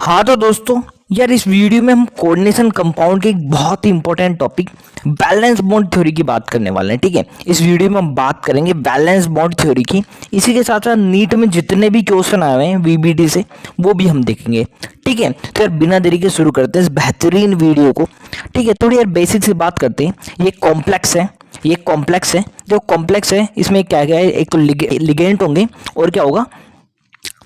हाँ तो दोस्तों यार इस वीडियो में हम कोऑर्डिनेशन कंपाउंड के एक बहुत ही important topic valence bond theory की बात करने वाले हैं। ठीक है, इस वीडियो में हम बात करेंगे बैलेंस बॉन्ड थ्योरी की। इसी के साथ साथ नीट में जितने भी क्वेश्चन आए हुए हैं वीबीडी से वो भी हम देखेंगे। ठीक है, तो यार बिना देरी के शुरू करते हैं इस बेहतरीन वीडियो को। ठीक है, थोड़ी यार बेसिक से बात करते हैं। ये कॉम्प्लेक्स है, ये कॉम्प्लेक्स है। जो कॉम्प्लेक्स है इसमें क्या क्या है, एक तो लिगेंड होंगे और क्या होगा,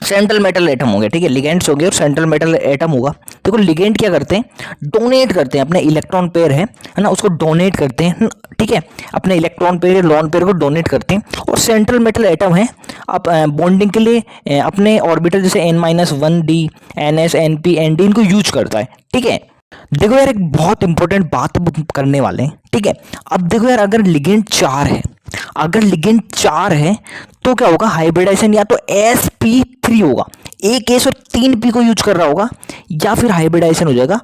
सेंट्रल मेटल एटम हो गया। ठीक है, लिगेंड्स हो गए और सेंट्रल मेटल एटम होगा। देखो लिगेंड क्या करते हैं, डोनेट करते हैं अपने इलेक्ट्रॉन पेयर है ना, उसको डोनेट करते हैं। ठीक है, अपने इलेक्ट्रॉन पेयर लोन पेयर को डोनेट करते हैं। और सेंट्रल मेटल एटम है आप बॉन्डिंग के लिए अपने ऑर्बिटल जैसे n-1d ns np nd इनको यूज करता है। ठीक है, देखो यार एक बहुत इंपॉर्टेंट बात करने वाले हैं। ठीक है, अब देखो यार अगर लिगेंड 4 है, अगर लिगेंड 4 है तो क्या होगा, हाइब्रिडाइजेशन या तो sp3 होगा, एक एस और 3 पी को यूज कर रहा होगा, या फिर हाइब्रिडाइजेशन हो जाएगा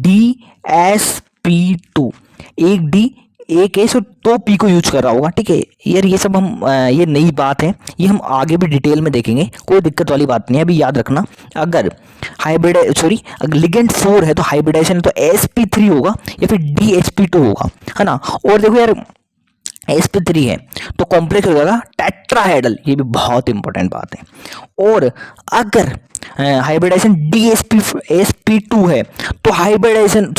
dsp2, एक डी एक एस और 2 पी को यूज कर रहा होगा। ठीक है यार, ये सब हम ये नई बात है, ये हम आगे भी डिटेल में देखेंगे, कोई दिक्कत वाली बात नहीं है। अभी याद रखना, अगर अगर लिगेंड 4 है तो हाइब्रिडाइजेशन तो sp3 होगा या फिर dsp2 होगा, है ना। और देखो यार sp3 है तो कॉम्प्लेक्स हो जाएगा टेट्राहेड्रल, ये भी बहुत इंपॉर्टेंट बात है। और अगर हाइब्रिडाइजेशन dsp2 है तो हाइब्रिडाइजेशन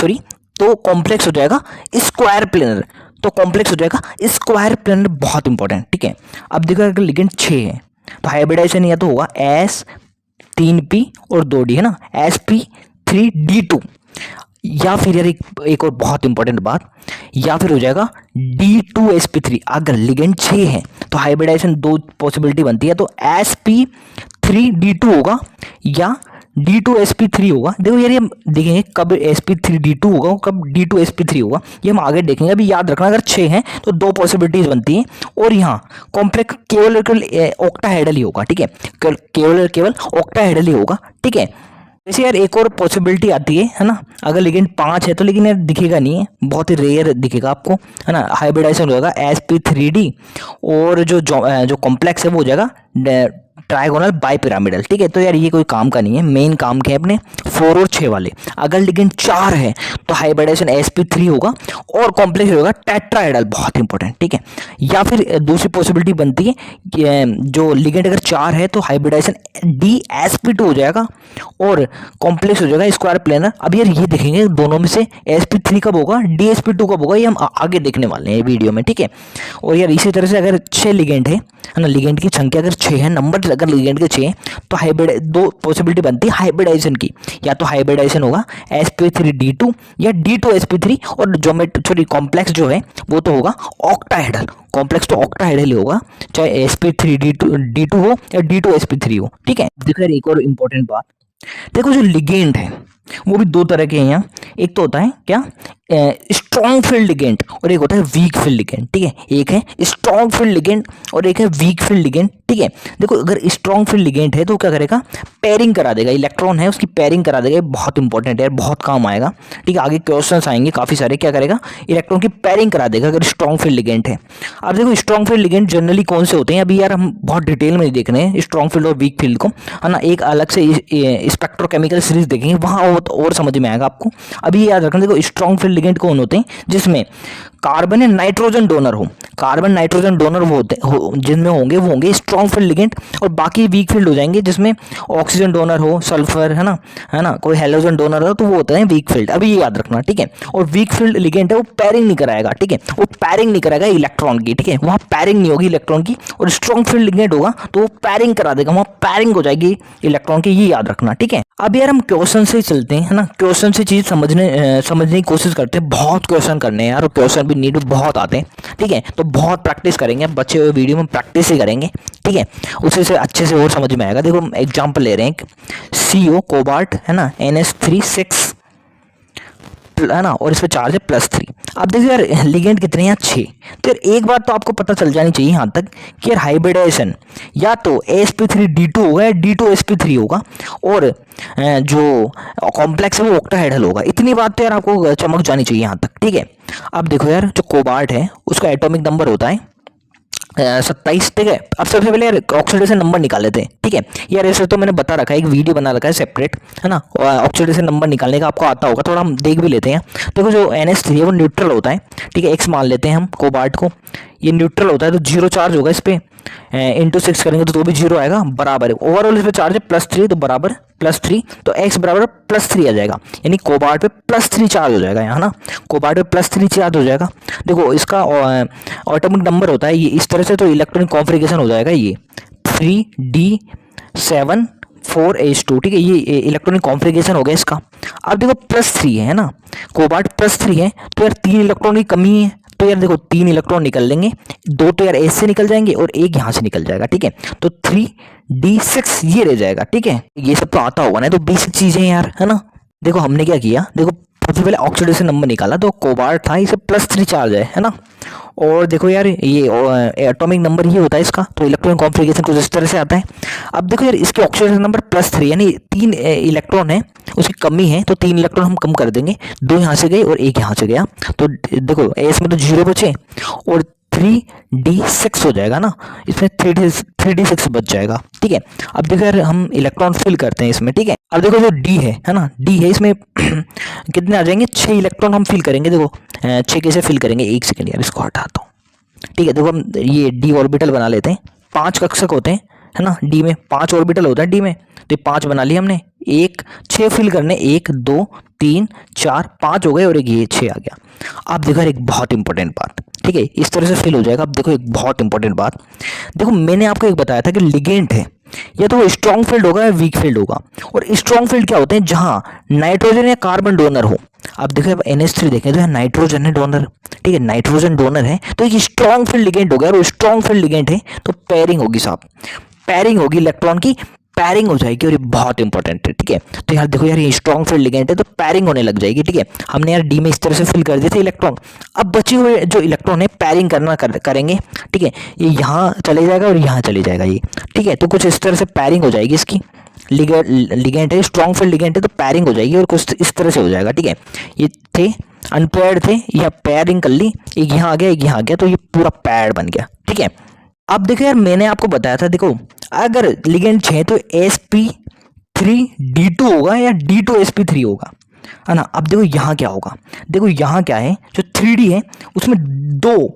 तो कॉम्प्लेक्स हो जाएगा स्क्वायर प्लेनर, तो कॉम्प्लेक्स हो जाएगा स्क्वायर प्लेनर, बहुत इंपॉर्टेंट। ठीक है, अब देखो अगर लिगेंड 6 है तो हाइब्रिडाइजेशन या तो होगा s3p और 2d, है ना, sp3d2, या फिर यार एक और बहुत इंपॉर्टेंट बात, या फिर हो जाएगा d2sp3। अगर लिगेंड 6 है तो हाइब्रिडाइजेशन दो पॉसिबिलिटी बनती है, तो sp3d2 होगा या d2sp3 होगा। देखो यार ये हम देखेंगे कब sp3d2 होगा कब d2sp3 होगा, ये हम आगे देखेंगे। अभी याद रखना अगर 6 है तो दो पॉसिबिलिटीज बनती हैं, और यहाँ कॉम्प्लेक्स केवल ऑक्टाहेड्रल ही होगा। ठीक है, केवल ऑक्टाहेड्रल ही होगा। ठीक है, जैसे यार एक और पॉसिबिलिटी आती है ना, अगर लिगेंड 5 है तो लेकिन यार दिखेगा नहीं है, बहुत ही रेयर दिखेगा आपको, है ना। हाइब्रिडाइजेशन हो जाएगा sp3d और जो कॉम्प्लेक्स है वो हो जाएगा ट्राइगोनल बाइपिरामिडल। ठीक है, तो यार ये कोई काम का नहीं है, मेन काम के अपने 4 और 6 वाले। अगर लिगेंड 4 है तो हाइब्रिडाइजेशन sp3 होगा और कॉम्प्लेक्स होगा टेट्राहेड्रल, बहुत इंपॉर्टेंट। ठीक है, या फिर दूसरी पॉसिबिलिटी बनती है कि जो लिगेंड अगर 4 है तो हाइब्रिडाइजेशन dsp2 हो जाएगा और कॉम्प्लेक्स हो जाएगा स्क्वायर प्लेनर। अब यार ये देखेंगे दोनों में से sp3 कब होगा dsp2 कब होगा, ये हम आगे देखने वाले हैं वीडियो में। ठीक है, और यार इसी तरह से अगर 6 लिगेंड है ना, लिगेंड की संख्या अगर 6 है, नंबर अगर लिगेंड के 6 तो हाइब्रिड दो पॉसिबिलिटी बनती है हाइब्रिडाइजेशन की, या तो हाइब्रिडाइजेशन होगा sp3d2 या d2sp3, और कॉम्प्लेक्स जो है वो तो होगा ऑक्टाहेड्रल, कॉम्प्लेक्स तो ऑक्टाहेड्रल ही होगा, चाहे sp3d2 हो या d2sp3 हो। ठीक है, देखो यार एक और इंपॉर्टेंट बात, देखो जो लिगेंड है वो भी दो तरह के हैं यहाँ, एक तो होता है क्या स्ट्रॉन्ग फील्ड लिगेंड और एक होता है वीक फील्ड लिगेंड। ठीक है, एक है स्ट्रॉन्ग फील्ड लिगेंड और एक है वीक फील्ड लिगेंड। ठीक है, देखो अगर स्ट्रॉन्ग फील्ड लिगेंड है तो क्या करेगा, पेयरिंग करा देगा, इलेक्ट्रॉन है उसकी पेयरिंग करा देगा, बहुत इंपॉर्टेंट है, बहुत काम आएगा। ठीक है, आगे क्वेश्चंस आएंगे काफी सारे, क्या करेगा, इलेक्ट्रॉन की पेयरिंग करा देगा अगर स्ट्रॉन्ग फील्ड लिगेंड है। अब देखो स्ट्रॉन्ग फील्ड लिगेंड जनरली कौन से होते हैं, अभी यार हम बहुत डिटेल में देख रहे हैं स्ट्रॉन्ग फील्ड और वीक फील्ड को, है ना, एक अलग से स्पेक्ट्रोकेमिकल सीरीज देखेंगे, वहाँ और समझ में आएगा आपको। अभी याद रखना, देखो स्ट्रॉन्ग फील्ड लिगेंड कौन होते हैं, जिसमें कार्बन या नाइट्रोजन डोनर हो, कार्बन नाइट्रोजन डोनर वो होते जिनमें होंगे वो होंगे स्ट्रॉन्ग फील्ड लिगेंड, और बाकी वीक फील्ड हो जाएंगे जिसमें ऑक्सीजन डोनर हो, सल्फर, है ना, कोई हेलोजन डोनर हो, तो वो होता है वीक फील्ड। अभी ये याद रखना। ठीक है, और वीक फील्ड लिगेंड है वो पैरिंग नहीं कराएगा। ठीक है, वो पैरिंग नहीं कराएगा इलेक्ट्रॉन की। ठीक है, वहाँ पैरिंग नहीं होगी इलेक्ट्रॉन की, और स्ट्रॉन्ग फील्ड लिगेंड होगा तो वो पैरिंग करा देगा, वहाँ पैरिंग हो जाएगी इलेक्ट्रॉन की, ये याद रखना। ठीक है, अब यार हम क्वेश्चन से चलते हैं, है ना, क्वेश्चन से चीज समझने की कोशिश करते हैं। बहुत क्वेश्चन करने हैं यार, और क्वेश्चन भी नीड बहुत आते हैं। ठीक है, तो बहुत प्रैक्टिस करेंगे, बच्चे हुए वीडियो में प्रैक्टिस ही करेंगे। ठीक है, उसी से अच्छे से और समझ में आएगा। देखो हम एग्जाम्पल ले रहे हैं, CO कोबाल्ट, है ना, NH3 है ना, और इस पे चार्ज है +3। अब देखिए यार लिगेंड कितने हैं, 6। तो यार एक बात तो आपको पता चल जानी चाहिए यहाँ तक कि यार हाइब्रिडाइजेशन या तो sp3d2 होगा या d2sp3 होगा, और जो कॉम्प्लेक्स है वो ऑक्टाहेड्रल होगा। इतनी बात तो यार आपको चमक जानी चाहिए यहाँ तक। ठीक है, अब देखो यार जो कोबाल्ट है उसका एटॉमिक नंबर होता है 27, ठीक है। अब सबसे पहले यार ऑक्सीडेशन नंबर निकाल लेते हैं, ठीक है। यार ऐसे तो मैंने बता रखा है, एक वीडियो बना रखा है सेपरेट, है ना, ऑक्सीडेशन नंबर निकालने का, आपको आता होगा, थोड़ा हम देख भी लेते हैं। देखो जो NH3 है वो न्यूट्रल होता है, ठीक है। X मान लेते हैं हम कोबाल्ट को, ये न्यूट्रल होता है तो 0 चार्ज होगा इस पे, इंटू 6 करेंगे तो भी 0 आएगा, बराबर है। ओवरऑल इस पे चार्ज है +3 तो बराबर +3, तो X बराबर +3 आ जाएगा, यानी कोबाल्ट पे +3 चार्ज हो जाएगा यहाँ ना, कोबाल्ट पे +3 चार्ज हो जाएगा। देखो इसका ऑटोमिक नंबर होता है ये इस तरह से, तो इलेक्ट्रॉनिक कॉन्फ़िगरेशन हो जाएगा ये 3D7 4H2, ठीक है। ये इलेक्ट्रॉनिक कॉन्फ़िगरेशन हो गया इसका। अब देखो +3 है ना, कोबाल्ट +3 है, तो यार 3 इलेक्ट्रॉन की कमी है, तो यार देखो 3 इलेक्ट्रॉन निकल लेंगे, 2 तो यार एस से निकल जाएंगे और 1 यहाँ से निकल जाएगा, ठीक है। तो 3D6 ये रह जाएगा, ठीक है। ये सब तो आता होगा ना, तो बेसिक चीजें यार, है ना। देखो हमने क्या किया, देखो सबसे पहले ऑक्सीडेशन नंबर निकाला, तो कोबाल्ट था, इसे +3 चार्ज है ना। और देखो यार ये एटॉमिक नंबर ये होता है इसका, तो इलेक्ट्रॉन कॉन्फ़िगरेशन कुछ इस तरह से आता है। अब देखो यार इसके ऑक्सीडेशन नंबर +3, यानी 3 इलेक्ट्रॉन है, उसकी कमी है, तो 3 इलेक्ट्रॉन हम कम कर देंगे, 2 यहाँ से गए और 1 यहाँ से गया, तो देखो एस में तो 0 बचे और 3D6 हो जाएगा ना, इसमें 3D6 बच जाएगा, ठीक है। अब देखो यार हम इलेक्ट्रॉन फिल करते हैं इसमें, ठीक है। अब देखो जो डी है ना, डी है, इसमें कितने आ जाएंगे, 6 इलेक्ट्रॉन हम फिल करेंगे। देखो 6 कैसे फिल करेंगे, 1 सेकेंड यार इसको हटाता हूँ, ठीक है। देखो हम ये डी ऑर्बिटल बना लेते हैं, 5 कक्षक होते हैं, है ना, डी में 5 ऑर्बिटल होता है डी में, तो 5 बना लिए हमने, 6 फिल करने, 1 2 3 4 5 हो गए और एक ये 6 आ गया। अब देखो यार एक बहुत इंपॉर्टेंट बात, ठीक है, इस तरह से फिल हो जाएगा। अब देखो एक बहुत इंपॉर्टेंट बात, देखो मैंने आपको एक बताया था कि लिगेंड है, या तो वो स्ट्रॉन्ग फील्ड होगा या वीक फील्ड होगा। और स्ट्रॉन्ग फील्ड क्या होते हैं, जहां नाइट्रोजन या कार्बन डोनर हो। अब देखो अब NH3 देखें तो यहाँ नाइट्रोजन है डोनर, ठीक है, नाइट्रोजन डोनर है, तो एक स्ट्रॉन्ग फील्ड लिगेंड हो गया, और स्ट्रॉन्ग फील्ड लिगेंड है तो पेयरिंग होगी साहब, पेयरिंग होगी, इलेक्ट्रॉन की पैरिंग हो जाएगी, और ये बहुत इंपॉर्टेंट है, ठीक है। तो यार देखो यार ये स्ट्रॉन्ग फील्ड लिगेंड है तो पैरिंग होने लग जाएगी, ठीक है। हमने यार डी में इस तरह से फिल कर दिए थे इलेक्ट्रॉन, अब बचे हुए जो इलेक्ट्रॉन है पैरिंग करेंगे, ठीक है। ये यहाँ चले जाएगा और यहाँ चले जाएगा ये, ठीक है। तो कुछ इस तरह से पैरिंग हो जाएगी इसकी, लिगेंड है, स्ट्रॉन्ग फील्ड लिगेंड है तो पैरिंग हो जाएगी, और कुछ इस तरह से हो जाएगा, ठीक है। ये थे अनपेयर्ड थे, यह पैरिंग कर ली, एक यहाँ आ गया एक यहाँ आ गया, तो ये पूरा पैड बन गया, ठीक है। अब देखो यार मैंने आपको बताया था, देखो अगर लिगेंड 6 तो sp3d2 होगा या d2sp3 होगा, है ना। अब देखो यहाँ क्या होगा, देखो यहाँ क्या है, जो 3D है उसमें दो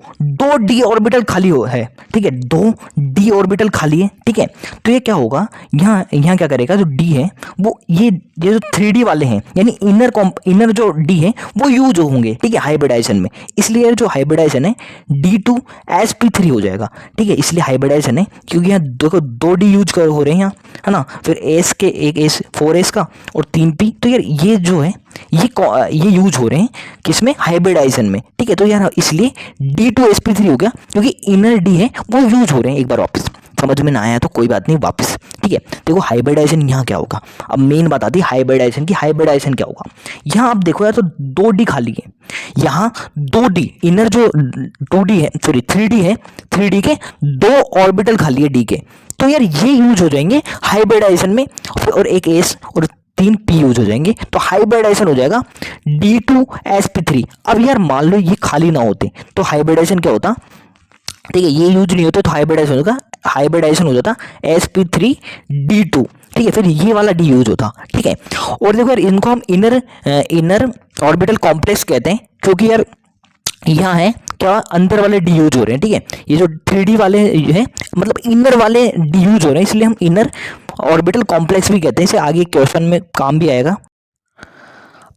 डी ऑर्बिटल खाली है, ठीक है, 2 डी ऑर्बिटल खाली है, ठीक है। तो ये क्या होगा, यहाँ क्या करेगा, जो डी है वो ये जो 3D वाले हैं, यानी इनर जो डी है वो यूज होंगे, ठीक है, हाइब्रिडाइजेशन में। इसलिए जो हाइब्रिडाइजेशन है D2sp3 हो जाएगा, ठीक है, इसलिए हाइब्रिडाइजेशन है, क्योंकि यहाँ देखो 2 डी यूज हो रहे हैं यहाँ, है ना। फिर एस के एक एस 4s का और 3p, तो यार ये जो है ये यूज हो रहे हैं किसमें, हाइब्रिडाइजेशन में, ठीक है। तो यार इसलिए D2sp3 हो गया, क्योंकि इनर डी है वो यूज हो रहे हैं। एक बार वापस समझ में ना आया तो कोई बात नहीं, वापस, ठीक है। देखो हाइब्रिडाइजेशन यहाँ क्या होगा, अब मेन बात आती है हाइब्रिडाइजेशन की। हाइब्रिडाइजेशन क्या होगा, यहाँ आप देखो यार तो 2D खाली है, यहाँ 2D इनर जो 2D है, सॉरी 3D है, 3D के 2 ऑर्बिटल खाली है डी के, तो यार ये यूज हो जाएंगे हाइब्रिडाइजेशन में, और एक एस और 3p यूज हो जाएंगे, तो हाइब्रिडाइजेशन हो जाएगा D2sp3। अब यार मान लो ये खाली ना होते तो हाइब्रिडाइजेशन क्या होता, ठीक है, ये यूज नहीं होते तो हाइब्रिडाइजेशन हो जाता sp3d2, ठीक है, फिर ये वाला डी यूज होता, ठीक है। और देखो यार इनको हम इनर ऑर्बिटल कॉम्प्लेक्स कहते हैं, क्योंकि यार यहाँ है क्या, अंदर वाले डी यूज हो रहे हैं, ठीक है। ये जो 3D वाले हैं मतलब इनर वाले डी यूज हो रहे हैं, इसलिए हम इनर ऑर्बिटल कॉम्प्लेक्स भी कहते हैं। इसे आगे क्वेश्चन में काम भी आएगा।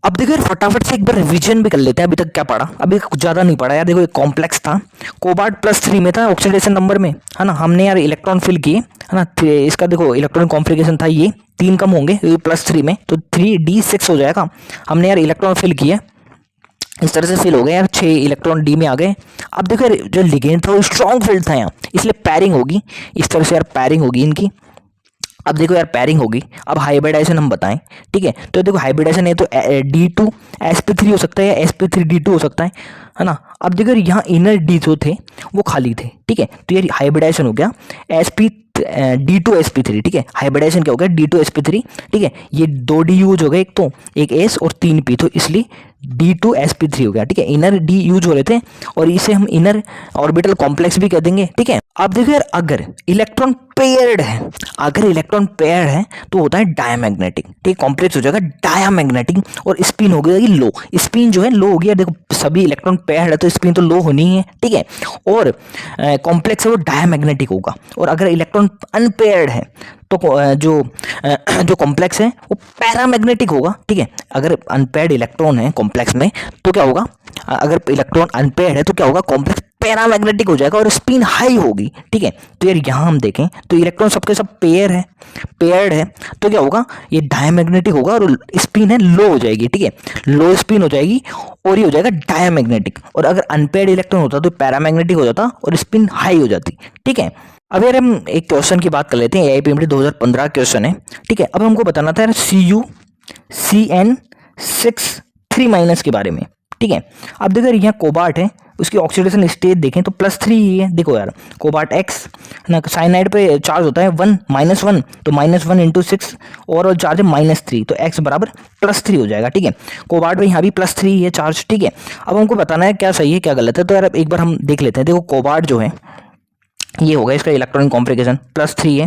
अब देखो यार फटाफट से एक बार रिवीजन भी कर लेते हैं, अभी तक क्या पढ़ा, अभी कुछ ज़्यादा नहीं पढ़ा यार। देखो एक कॉम्प्लेक्स था, कोबाल्ट +3 में था ऑक्सीडेशन नंबर में, है ना। हमने यार इलेक्ट्रॉन फिल किए, है ना। इसका देखो इलेक्ट्रॉन कॉन्फ़िगरेशन था ये 3 कम होंगे +3 में, तो 3D6 हो जाएगा। हमने यार इलेक्ट्रॉन फिल किए, इस तरह से फिल हो गए यार, 6 इलेक्ट्रॉन डी में आ गए। अब देखो यार जो लिगेंड था वो स्ट्रॉन्ग फील्ड था यहाँ, इसलिए पैरिंग होगी, इस तरह से यार पैरिंग होगी इनकी। अब देखो यार पैरिंग होगी, अब हाइब्रिडाइजेशन हम बताएं, ठीक है। तो देखो हाइब्रिडाइजेशन है तो D2sp3 हो सकता है या sp3d2 हो सकता है ना। अब देखो यहाँ इनर डी जो थे वो खाली थे, ठीक है, तो यार हाइब्रिडाइजेशन हो गया D2sp3, ठीक है। हाइब्रिडाइजेशन क्या हो गया, D2sp3, ठीक है। ये 2D यूज हो गए, एक तो एक S और 3p, तो इसलिए D2sp3 हो गया, ठीक है। इनर डी यूज हो रहे थे और इसे हम इनर ऑर्बिटल कॉम्प्लेक्स भी कह देंगे, ठीक है। अब देखो यार, अगर इलेक्ट्रॉन पेयर्ड है, अगर इलेक्ट्रॉन पेयर्ड है तो होता है डायमैग्नेटिक, ठीक, कॉम्प्लेक्स हो जाएगा डायमैग्नेटिक, और स्पिन हो जाएगी लो, स्पिन जो है लो हो गया। देखो सभी इलेक्ट्रॉन पेयर्ड है तो स्पिन तो लो होनी है, ठीक है, और कॉम्प्लेक्स है वो डायमैग्नेटिक होगा। और अगर इलेक्ट्रॉन अनपेयर्ड है तो जो कॉम्प्लेक्स है वो पैरामैग्नेटिक होगा, ठीक है। अगर अनपेयर्ड इलेक्ट्रॉन है कॉम्प्लेक्स में तो क्या होगा, अगर इलेक्ट्रॉन अनपेयर्ड है तो क्या होगा, कॉम्प्लेक्स पैरामैग्नेटिक हो जाएगा और स्पिन हाई होगी, ठीक है। तो यार यहाँ हम देखें तो इलेक्ट्रॉन सबके सब पेयर्ड है तो क्या होगा, ये डायमैग्नेटिक होगा और स्पिन है लो हो जाएगी, ठीक है, लो स्पिन हो जाएगी और ये हो जाएगा डायमैग्नेटिक। और अगर अनपेयर्ड इलेक्ट्रॉन होता तो पैरामैग्नेटिक हो जाता और स्पिन हाई हो जाती, ठीक है। अब यार हम एक क्वेश्चन की बात कर लेते हैं, AIPMT 2015 क्वेश्चन है, ठीक है। अब हमको बताना था यार CuCN6 3- के बारे में, ठीक है। अब देखो यहाँ कोबाल्ट है, उसकी ऑक्सीडेशन स्टेट देखें तो +3 ही है। देखो यार कोबाल्ट X ना, साइनाइड पे चार्ज होता है 1 -1, तो -1 × 6 और चार्ज है -3, तो X बराबर +3 हो जाएगा, ठीक है। कोबाल्ट पे यहाँ भी +3 ही है चार्ज, ठीक है। अब हमको बताना है क्या सही है क्या गलत है, तो यार एक बार हम देख लेते हैं। देखो कोबाल्ट जो है ये होगा, इसका इलेक्ट्रॉनिक कॉन्फ़िगरेशन +3 है,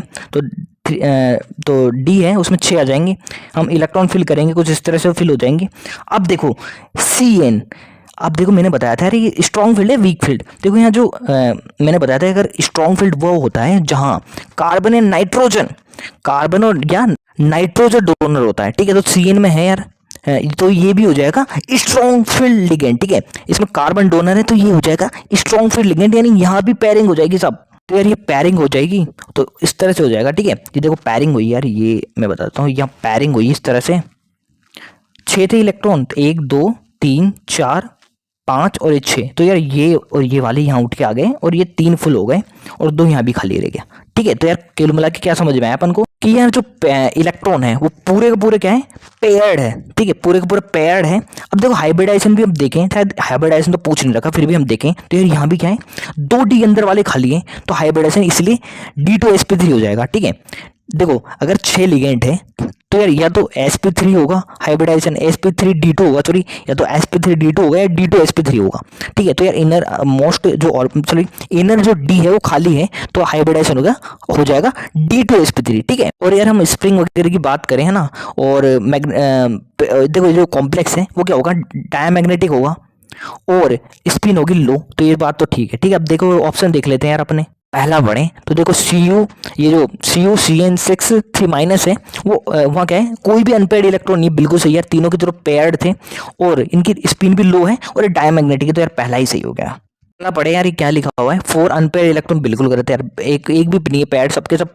तो D है उसमें 6 आ जाएंगे। हम इलेक्ट्रॉन फिल करेंगे कुछ इस तरह से फिल हो जाएंगे। अब देखो CN, अब देखो मैंने बताया था यार ये स्ट्रॉन्ग फील्ड है वीक फील्ड। देखो यहाँ जो मैंने बताया था, अगर स्ट्रॉन्ग फील्ड वो होता है जहाँ कार्बन और नाइट्रोजन, कार्बन और या नाइट्रोजन डोनर होता है, ठीक है। तो CN में है यार, तो ये भी हो जाएगा स्ट्रॉन्ग फील्ड लिगेंड, ठीक है। इसमें कार्बन डोनर है तो ये हो जाएगा स्ट्रॉन्ग फील्ड लिगेंड, यानी यहाँ भी पेयरिंग हो जाएगी सब। तो यार ये पेयरिंग हो जाएगी तो इस तरह से हो जाएगा, ठीक है। ये देखो पेयरिंग हुई यार, ये मैं बताता हूँ, यहाँ पेयरिंग हुई इस तरह से। 6 थे इलेक्ट्रॉन, 1 2 3 4 5 और ये 6, तो यार ये और ये वाले यहाँ उठ के आ गए और ये 3 फुल हो गए और 2 यहाँ भी खाली रह गया, ठीक है। तो यार कुल मिला के क्या समझ में आया अपन को कि यार जो इलेक्ट्रॉन है वो पूरे के पूरे क्या है, पेयर्ड है, ठीक है, पूरे के पूरे पेयर्ड है। अब देखो हाइब्रिडाइजेशन भी हम देखें, शायद हाइब्रिडाइजेशन तो पूछ नहीं रखा, फिर भी हम देखें तो यार यहाँ भी क्या है, 2 D अंदर वाले खाली हैं, तो हाइब्रिडाइजेशन इसलिए D2sp3 हो जाएगा, ठीक है। देखो अगर 6 लिगेंड है तो यार या तो sp3 होगा, हाइब्रिडाइजेशन sp3d2 होगा, सॉरी, या तो sp3d2 होगा या d2sp3 होगा, ठीक है। तो यार इनर मोस्ट जो, और सॉरी इनर जो D है वो खाली है, तो हाइब्रिडाइजेशन होगा, हो जाएगा d2sp3, ठीक है। और यार हम स्प्रिंग वगैरह की बात करें है ना, और देखो जो कॉम्प्लेक्स है वो क्या होगा, डायमैग्नेटिक होगा और स्पिन होगी लो, तो ये बात तो ठीक है, ठीक है। अब देखो ऑप्शन देख लेते हैं यार अपने, पहला बढ़े तो देखो ये जो CuCN6 3- है वो वहाँ क्या है, कोई भी अनपेयर्ड इलेक्ट्रॉन नहीं, बिल्कुल सही है, तीनों की तरफ पेयर्ड थे और इनकी स्पिन भी लो है और डायमैग्नेटिक है, तो यार पहला ही सही हो गया। पहला पढ़े यार, ये क्या लिखा हुआ है, 4 अनपेयर्ड इलेक्ट्रॉन, बिल्कुल गलत है यार, एक भी नहीं है पेयर्ड, सबके सब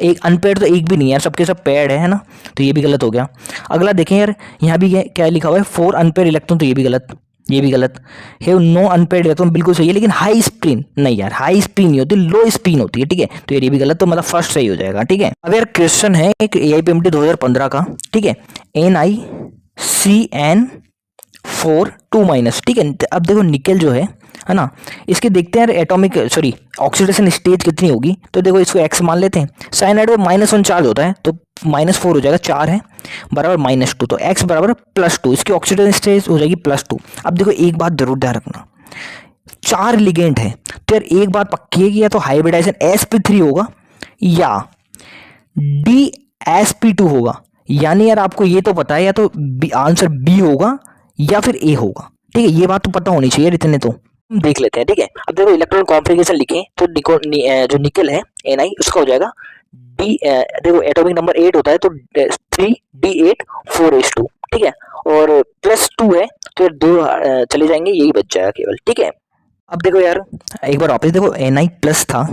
एक अनपेयर्ड, तो एक भी नहीं है यार, सबके सब पेयर्ड है ना, तो ये भी गलत हो गया। अगला देखें यार, यहाँ भी क्या लिखा हुआ है, 4 अनपेयर्ड इलेक्ट्रॉन, तो ये भी गलत, ये भी गलत है। नो अनपेयर्ड इलेक्ट्रॉन, बिल्कुल सही है, लेकिन हाई स्पिन नहीं यार, हाई स्पिन नहीं होती, लो स्पिन होती है, ठीक है। तो ये भी गलत, तो मतलब फर्स्ट सही हो जाएगा, ठीक है। अब यार क्वेश्चन है एक AIPMT 2015 का, ठीक है, NiCN4 2-, ठीक है। अब देखो निकेल जो है ना, इसके देखते हैं यार एटॉमिक सॉरी ऑक्सीडेशन स्टेज कितनी होगी, तो देखो इसको X मान लेते हैं। साइनाइड में -1 चार्ज होता है तो -4 हो जाएगा, 4 है बराबर -2, तो X बराबर +2, इसकी ऑक्सीडेशन स्टेज हो जाएगी +2। अब देखो एक बात जरूर ध्यान रखना, 4 लिगेंड है तो यार एक बात पक्की है कि या तो हाइब्रिडाइजेशन sp3 होगा या dsp2 होगा, यानी यार आपको ये तो पता है या तो आंसर B होगा या फिर A होगा, ठीक है। ये बात तो पता होनी चाहिए, इतने तो हम देख लेते हैं, ठीक है। अब देखो इलेक्ट्रॉन कॉन्फ़िगरेशन लिखें तो जो निकल है Ni उसका हो जाएगा देखो एटॉमिक नंबर 8 होता है तो 3d8 4s2, ठीक है, और +2 है तो 2 चले जाएंगे, यही बच जाएगा केवल, ठीक है। अब देखो यार एक बार वापस देखो, Ni प्लस था,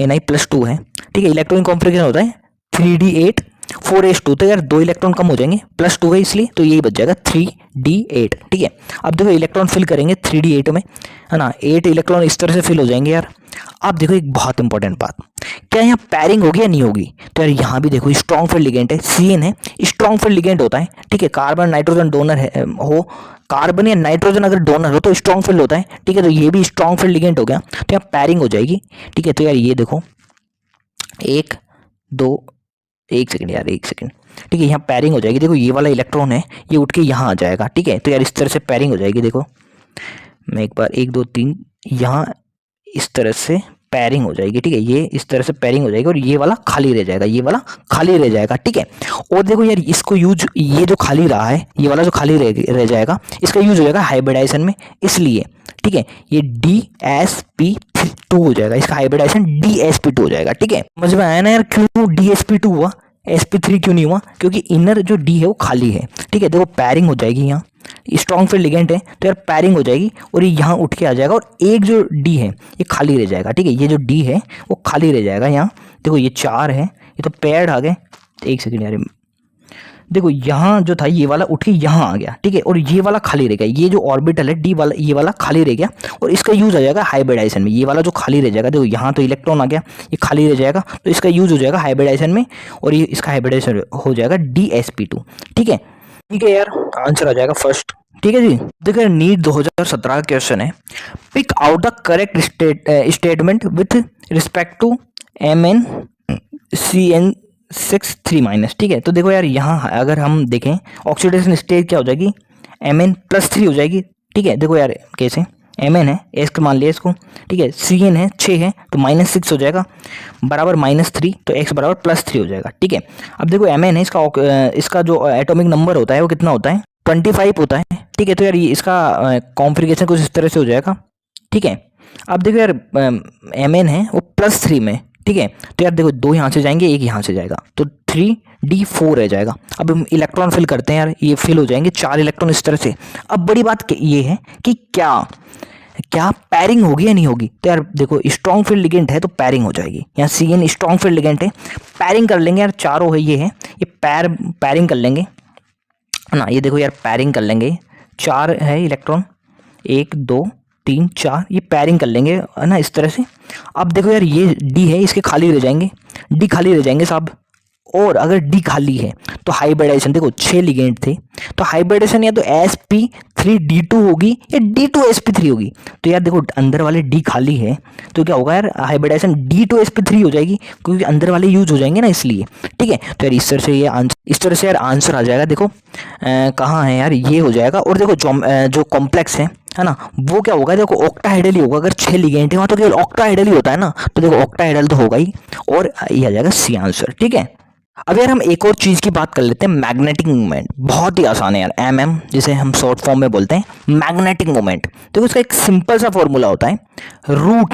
Ni +2 है, ठीक है। इलेक्ट्रॉनिक कॉन्फ़िगरेशन होता है 3d8 4s2, तो यार 2 इलेक्ट्रॉन कम हो जाएंगे, +2 है इसलिए, तो यही बच जाएगा 3d8, ठीक है। अब देखो इलेक्ट्रॉन फिल करेंगे 3d8 में, है ना, 8 इलेक्ट्रॉन इस तरह से फिल हो जाएंगे यार। अब देखो एक बहुत इंपॉर्टेंट बात, क्या यहाँ पैरिंग होगी या नहीं होगी, तो यार यहाँ भी देखो स्ट्रॉन्ग फील्ड लिगेंड है, CN है, स्ट्रॉन्ग फील्ड लिगेंड होता है, ठीक है। कार्बन नाइट्रोजन डोनर है हो, कार्बन या नाइट्रोजन अगर डोनर हो तो स्ट्रॉन्ग फील्ड होता है, ठीक है। तो ये भी स्ट्रॉन्ग फील्ड लिगेंड हो गया, तो यहाँ पैरिंग हो जाएगी, ठीक है। तो यार ये देखो 1 2 1 सेकंड यार, 1 सेकंड, ठीक है, यहाँ पैरिंग हो जाएगी। देखो ये वाला इलेक्ट्रॉन है ये उठ के यहाँ आ जाएगा, ठीक है। तो यार इस तरह से पैरिंग हो जाएगी, देखो मैं एक बार 1 2 3 यहाँ इस तरह से पैरिंग हो जाएगी, ठीक है, ये इस तरह से पैरिंग हो जाएगी और ये वाला खाली रह जाएगा, ये वाला खाली रह जाएगा, ठीक है। और देखो यार इसको यूज, ये जो खाली रहा है, ये वाला जो खाली रह जाएगा, इसका यूज हो जाएगा हाइब्रिडाइजेशन में, इसलिए ठीक है ये DsP2 हो जाएगा, इसका हाइब्रिडाइजेशन DsP2 हो जाएगा, ठीक है। समझ में आया ना यार क्यों DsP2 हुआ, sp3 क्यों नहीं हुआ, क्योंकि इनर जो D है वो खाली है, ठीक है। देखो पैरिंग हो जाएगी, यहाँ स्ट्रॉन्ग फील्ड लिगेंड है तो यार पैरिंग हो जाएगी और ये यहाँ उठ के आ जाएगा और एक जो D है ये खाली रह जाएगा, ठीक है, ये जो D है वो खाली रह जाएगा। यहाँ देखो ये 4 है, ये तो पेयर्ड आ गए, एक सेकेंड यार, देखो यहाँ जो था ये वाला उठ के यहाँ आ गया, ठीक है, और ये वाला खाली रह गया, ये जो ऑर्बिटल है D वाला, ये वाला खाली रह गया और इसका यूज आ जाएगा हाइब्रिडाइजेशन में, ये वाला जो खाली रह जाएगा, देखो यहाँ तो इलेक्ट्रॉन आ गया, ये खाली रह जाएगा तो इसका यूज हो जाएगा हाइब्रिडाइजेशन में और ये इसका हाइब्रिडाइजेशन हो जाएगा DsP2, ठीक है। ठीक है यार, आंसर आ जाएगा फर्स्ट, ठीक है जी। देखो नीट 2017 का क्वेश्चन है, pick out the correct statement with respect to MnCN6 3-, ठीक है। तो देखो यार यहाँ अगर हम देखें ऑक्सीडेशन स्टेट क्या हो जाएगी, Mn+3 हो जाएगी, ठीक है। देखो यार कैसे, Mn है x मान लिया इसको, ठीक है, Cn है 6 है तो -6 हो जाएगा, बराबर -3 तो x बराबर +3 हो जाएगा, ठीक है। अब देखो Mn है, इसका जो एटॉमिक नंबर होता है वो कितना होता है, 25 होता है, ठीक है। तो यार ये इसका कॉन्फ़िगरेशन कुछ इस तरह से हो जाएगा, ठीक है। अब देखो यार Mn है वो +3 में, ठीक है, तो यार देखो 2 यहाँ से जाएंगे, 1 यहाँ से जाएगा तो 3d4 रह जाएगा। अब हम इलेक्ट्रॉन फिल करते हैं यार, ये फिल हो जाएंगे 4 इलेक्ट्रॉन इस तरह से। अब बड़ी बात ये है कि क्या पैरिंग होगी या नहीं होगी, तो यार देखो स्ट्रॉन्ग फील्ड लिगेंड है तो पैरिंग हो जाएगी, यहाँ Cn स्ट्रॉन्ग फील्ड लिगेंड है, पैरिंग कर लेंगे यार, चारों है ये है, ये पैरिंग कर लेंगे ना, ये देखो यार पैरिंग कर लेंगे, 4 है इलेक्ट्रॉन, 1 2 3 4, ये पैरिंग कर लेंगे है ना इस तरह से। अब देखो यार ये D है, इसके खाली रह जाएंगे, D खाली रह जाएंगे साहब, और अगर D खाली है तो हाइब्रिडाइजेशन, देखो 6 लिगेंड थे तो हाइब्रिडाइजेशन या तो sp3d2 होगी या d2sp3 होगी, तो यार देखो अंदर वाले D खाली है तो क्या होगा यार, हाइब्रिडाइजेशन d2sp3 हो जाएगी क्योंकि अंदर वाले यूज हो जाएंगे ना इसलिए, ठीक है। तो यार इस तरह से यार आंसर आ जाएगा, देखो कहाँ है यार, ये हो जाएगा। और देखो जो कॉम्प्लेक्स है ना वो क्या होगा, देखो ऑक्टाहेड्रल ही होगा, अगर 6 लिगेंड है वहाँ तो केवल ऑक्टाहेड्रल ही होता है ना, तो देखो ऑक्टाहेड्रल तो होगा ही और ये आ जाएगा C आंसर, ठीक है। अब यार हम एक और चीज़ की बात कर लेते हैं, मैग्नेटिक मोमेंट, बहुत ही आसान है यार, MM जिसे हम शॉर्ट फॉर्म में बोलते हैं मैग्नेटिक मोमेंट। देखो इसका एक सिंपल सा फॉर्मूला होता है, रूट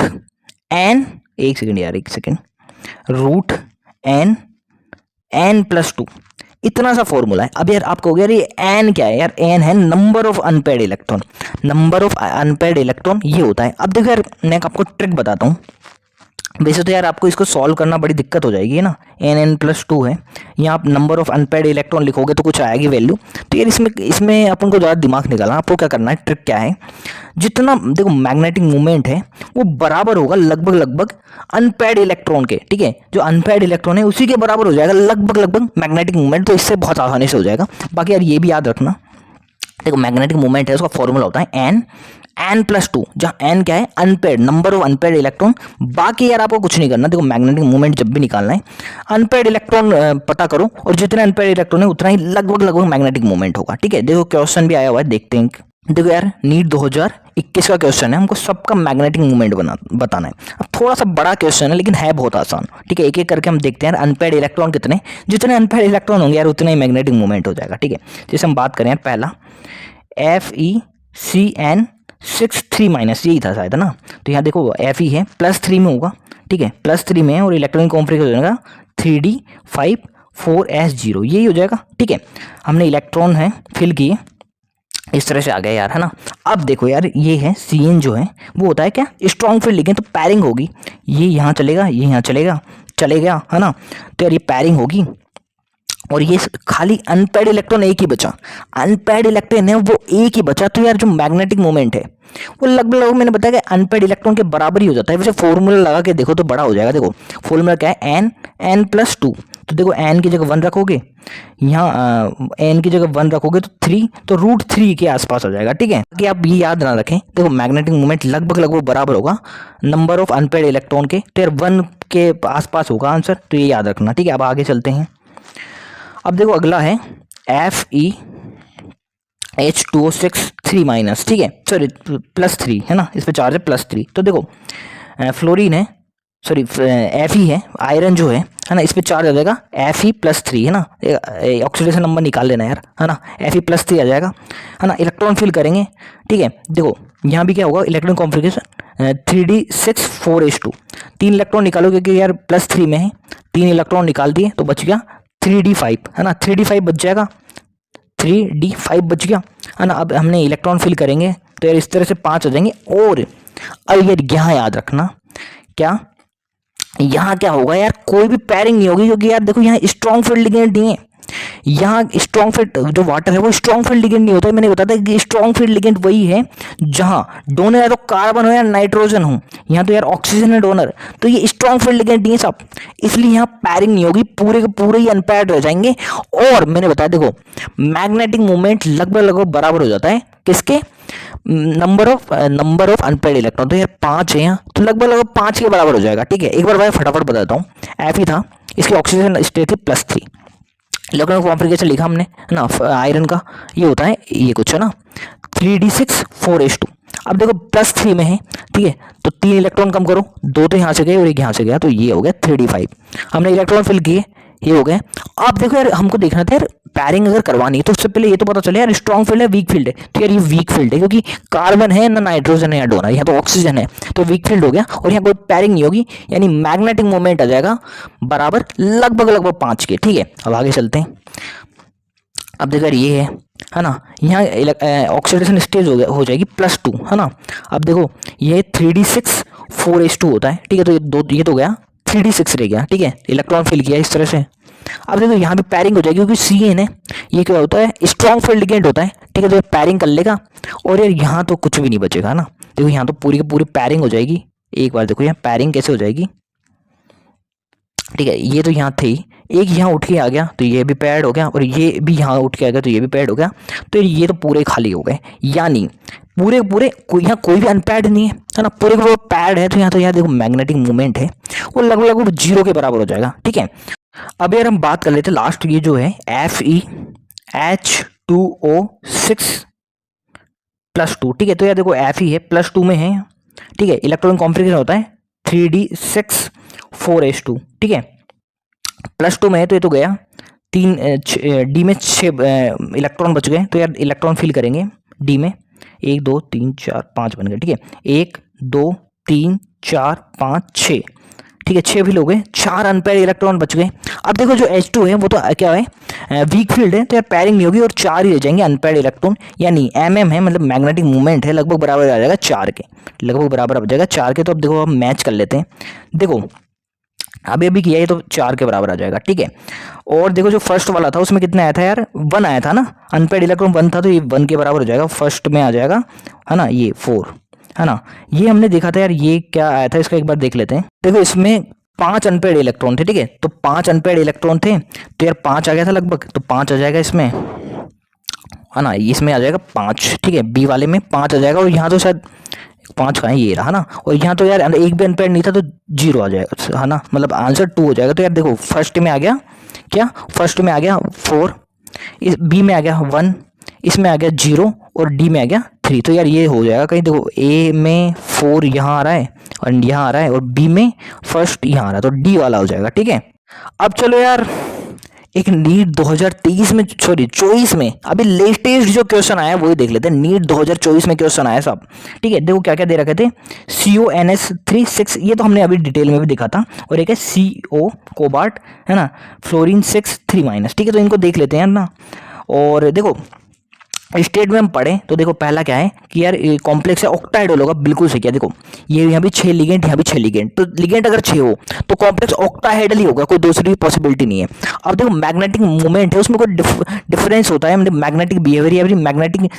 n, एक सेकेंड, रूट n+2, इतना सा फॉर्मूला है। अब यार आप कहोगे यार ये n क्या है, यार n है number of unpaired electron, number of unpaired electron ये होता है। अब देखो यार मैं आपको ट्रिक बताता हूँ, वैसे तो यार आपको इसको सॉल्व करना बड़ी दिक्कत हो जाएगी है ना, n+2 है, यहाँ आप नंबर ऑफ अनपेयर्ड इलेक्ट्रॉन लिखोगे तो कुछ आएगी वैल्यू, तो यार इसमें अपन को ज़्यादा दिमाग निकालना, आपको क्या करना है, ट्रिक क्या है, जितना देखो मैग्नेटिक मूवमेंट है वो बराबर होगा लगभग अनपेयर्ड इलेक्ट्रॉन के, ठीक है, जो अनपेयर्ड इलेक्ट्रॉन है उसी के बराबर हो जाएगा लगभग मैग्नेटिक मूवमेंट, तो इससे बहुत आसानी से हो जाएगा। बाकी यार ये भी याद रखना, देखो मैग्नेटिक मूवमेंट है उसका फॉर्मूला होता है n+2, जहाँ n क्या है, unpaired, number of unpaired electron. बाकी यार आपको कुछ नहीं करना, देखो मैग्नेटिक मूवमेंट जब भी निकालना है अनपेयर्ड इलेक्ट्रॉन पता करो और जितने अनपेयर्ड इलेक्ट्रॉन है उतना ही लगभग मैग्नेटिक मूवमेंट होगा, ठीक है। देखो क्वेश्चन भी आया हुआ है, देखते हैं। देखो यार नीट 2021 का क्वेश्चन है, हमको सबका मैग्नेटिक मूवमेंट बताना है। अब थोड़ा सा बड़ा क्वेश्चन है लेकिन है बहुत आसान, ठीक है, एक एक करके हम देखते हैं यार, अनपेयर्ड इलेक्ट्रॉन कितने, जितने अनपेयर्ड इलेक्ट्रॉन होंगे यार उतने ही मैग्नेटिक मूवमेंट हो जाएगा, ठीक है। जैसे हम बात करें यार, पहला FeCN6 3-, यही था शायद है ना, तो यहाँ देखो Fe है +3 में होगा, ठीक है, +3 में है और इलेक्ट्रॉनिक कॉन्फ़िगरेशन हो जाएगा 3d5 4s0, यही हो जाएगा, ठीक है। हमने इलेक्ट्रॉन है फिल किए, इस तरह से आ गया यार है ना। अब देखो यार ये है Cn जो है वो होता है क्या, स्ट्रॉन्ग फील्ड लिखें तो पैरिंग होगी, ये यहाँ चलेगा, ये यहाँ चलेगा है ना, तो यार ये पैरिंग होगी और ये खाली अनपेयर्ड इलेक्ट्रॉन एक ही बचा, अनपेयर्ड इलेक्ट्रॉन है वो एक ही बचा, तो यार जो मैग्नेटिक मोमेंट है वो लगभग मैंने बताया कि अनपेयर्ड इलेक्ट्रॉन के बराबर ही हो जाता है। वैसे फॉर्मूला लगा के देखो तो बड़ा हो जाएगा, देखो फॉर्मूला क्या है, n+2, तो देखो n की जगह 1 रखोगे, यहाँ n की जगह 1 रखोगे तो 3, तो √3 के आसपास आ जाएगा, ठीक है। कि आप ये याद ना रखें, देखो मैग्नेटिक मोमेंट लगभग बराबर होगा नंबर ऑफ अनपेयर्ड इलेक्ट्रॉन के, तो यार 1 के आसपास होगा आंसर, तो ये याद रखना, ठीक है। अब आगे चलते हैं। अब देखो अगला है FeH2O6 3-, ठीक है, सॉरी +3 है ना, इस पे चार्ज है +3। तो देखो फ्लोरीन है सॉरी एफ ही है, आयरन जो है ना, इस पे चार्ज आ जाएगा Fe+3 है ना, ऑक्सीडेशन नंबर निकाल लेना यार, है ना, Fe+3 आ जाएगा, है ना। इलेक्ट्रॉन फिल करेंगे, ठीक है। देखो यहाँ भी क्या होगा, electron configuration 3d6 4s2, 3 electron निकालोगे क्योंकि यार +3 में है, 3 इलेक्ट्रॉन निकाल दिए तो बच गया 3d5, है ना, 3d5 बच जाएगा, 3d5 बच गया, है ना। अब हमने इलेक्ट्रॉन फिल करेंगे तो यार इस तरह से 5 आ जाएंगे। और अब यार यहाँ याद रखना, क्या यहाँ क्या होगा यार, कोई भी पैरिंग नहीं होगी, क्योंकि यार देखो यहाँ स्ट्रॉन्ग फील्ड लिगेंड नहीं है, यहाँ स्ट्रॉन्ग फील्ड जो वाटर है वो स्ट्रॉन्ग फील्ड लिगेंड नहीं होता है। मैंने बताया था कि स्ट्रॉन्ग फील्ड लिगेंड वही है जहाँ डोनर या तो कार्बन हो या नाइट्रोजन हो, यहाँ तो यार ऑक्सीजन है डोनर, तो ये स्ट्रॉन्ग फील्ड लिगेंड नहीं है सब, इसलिए यहाँ पैरिंग नहीं होगी, पूरे के पूरे ही अनपैर्ड रह जाएंगे। और मैंने बताया देखो मैग्नेटिक मूवमेंट लगभग लगभग बराबर हो जाता है किसके, नंबर ऑफ अनपेड इलेक्ट्रॉन, तो यार 5 है यहाँ, तो लगभग लगभग 5 के बराबर हो जाएगा, ठीक है। एक बार भाई फटाफट बताता हूँ, एफ ही था, इसकी ऑक्सीजन स्टेट थी +3, इलेक्ट्रॉन कॉन्फ़िगरेशन लिखा हमने, है ना, आयरन का ये होता है ये कुछ, है ना, 3d6 4s2। अब देखो +3 में है, ठीक है, तो 3 इलेक्ट्रॉन कम करो, 2 तो यहाँ से गए और एक यहाँ से गया, तो ये हो गया 3d5। हमने इलेक्ट्रॉन फिल किए, ये हो गए। अब देखो यार हमको देखना था यार पैरिंग अगर करवानी है तो उससे पहले ये तो पता चले यार स्ट्रॉन्ग फील्ड है वीक फील्ड है, तो यार ये वीक फील्ड है क्योंकि कार्बन है ना नाइट्रोजन है या डोनर, यहाँ तो ऑक्सीजन है, तो वीक फील्ड हो गया और यहाँ कोई पैरिंग नहीं होगी, यानी मैग्नेटिक मोमेंट आ जाएगा बराबर लगभग लगभग 5 के, ठीक है। अब आगे चलते हैं। अब देखो यार ये है ना, यहाँ ऑक्सीडेशन स्टेज हो जाएगी +2, है ना। अब देखो ये 3d6 4s2 होता है, ठीक है, तो ये तो गया 3d6 रह गया, ठीक है, इलेक्ट्रॉन फिल किया इस तरह से। अब देखो यहाँ पे पैरिंग हो जाएगी क्योंकि CN है, ये क्या होता है स्ट्रॉन्ग फील्ड लिगेंड होता है, ठीक है, तो ये पैरिंग कर लेगा और यार यहाँ तो कुछ भी नहीं बचेगा ना। देखो यहाँ तो पूरी की पूरी पैरिंग हो जाएगी। एक बार देखो यहाँ पैरिंग कैसे हो जाएगी, ठीक है, ये तो यहाँ थी, एक यहाँ उठ के आ गया तो ये भी पैड हो गया और ये भी यहाँ उठ के आ गया तो ये भी पैड हो गया, तो ये तो पूरे खाली हो गए, यानी पूरे पूरे यहाँ कोई भी अनपैड नहीं है ना, पूरे पूरे पैड है। तो यहाँ तो यार देखो मैग्नेटिक मूवमेंट है वो लगभग लगभग 0 के बराबर हो जाएगा, ठीक है। अब यार हम बात कर लेते हैं लास्ट, ये जो है FeH2O6+2, ठीक है, तो यार देखो Fe है +2 में है, ठीक है, इलेक्ट्रॉन कॉन्फ़िगरेशन होता है 3d6 4s2, ठीक है, +2 में है तो ये तो गया 3 डी में 6 इलेक्ट्रॉन बच गए, तो यार इलेक्ट्रॉन फिल करेंगे डी में, 1 2 3 4 5 बन गए, ठीक है, 1 2 3 4 5 6, ठीक है, 6 फिल हो गए, 4 अनपेयर इलेक्ट्रॉन बच गए। अब देखो जो H2 है वो तो क्या है वीक फील्ड है, तो यार पैरिंग नहीं होगी और 4 ही रह जाएंगे अनपेयर इलेक्ट्रॉन, यानी MM है, मतलब मैग्नेटिक मूवमेंट है, लगभग बराबर आ जाएगा 4 के, लगभग बराबर आ जाएगा 4 के। तो अब देखो हम मैच कर लेते हैं, देखो अभी किया है तो 4 के बराबर आ जाएगा, ठीक है। और देखो जो फर्स्ट वाला था उसमें कितना आया था यार 1 आया था ना, अनपेड इलेक्ट्रॉन 1 था, तो ये 1 के बराबर हो जाएगा, फर्स्ट में आ जाएगा, है ना, ये 4, है ना। ये हमने देखा था यार, ये क्या आया था इसका एक बार देख लेते हैं। देखो इसमें 5 अनपेड इलेक्ट्रॉन थे, ठीक है, तो 5 अनपेड इलेक्ट्रॉन थे, तो यार 5 आ गया था लगभग, तो 5 आ जाएगा इसमें, है ना, इसमें आ जाएगा 5, ठीक है, बी वाले में 5 आ जाएगा, और यहाँ तो शायद 5 का है ये रहा ना, और यहाँ तो यार एक भी अनपेड नहीं था तो 0 आ जाएगा, है ना, मतलब आंसर 2 हो जाएगा। तो यार देखो फर्स्ट में आ गया क्या, फर्स्ट में आ गया 4, इस बी में आ गया 1, इसमें आ गया 0 और डी में आ गया 3, तो यार ये हो जाएगा कहीं, देखो ए में 4 यहाँ आ रहा है और यहाँ आ रहा है, और बी में फर्स्ट यहाँ आ रहा है, तो डी वाला हो जाएगा, ठीक है। अब चलो यार एक नीट 2023 में, सॉरी 24 में अभी लेटेस्ट जो क्वेश्चन आया है वही देख लेते हैं। नीट 2024 में क्वेश्चन आया सब, ठीक है, देखो क्या क्या दे रखे थे, CONS3 ये तो हमने अभी डिटेल में भी देखा था, और एक है CO कोबाल्ट, है ना, फ्लोरीन 6 3-, ठीक है, तो इनको देख लेते हैं ना। और देखो स्टेट में हम पढ़ें तो देखो पहला क्या है कि यार कॉम्प्लेक्स है, ऑक्टाहेड्रल होगा, बिल्कुल सही किया। देखो ये यहाँ भी 6 लिगेंड, यहाँ भी 6 लिगेंड, तो लिगेंड अगर 6 हो तो कॉम्प्लेक्स ऑक्टाहेड्रल ही होगा, कोई दूसरी पॉसिबिलिटी नहीं है। अब देखो मैग्नेटिक मूवमेंट है, उसमें कोई डिफरेंस होता है, मतलब मैग्नेटिक बिहेवियर या मैग्नेटिक।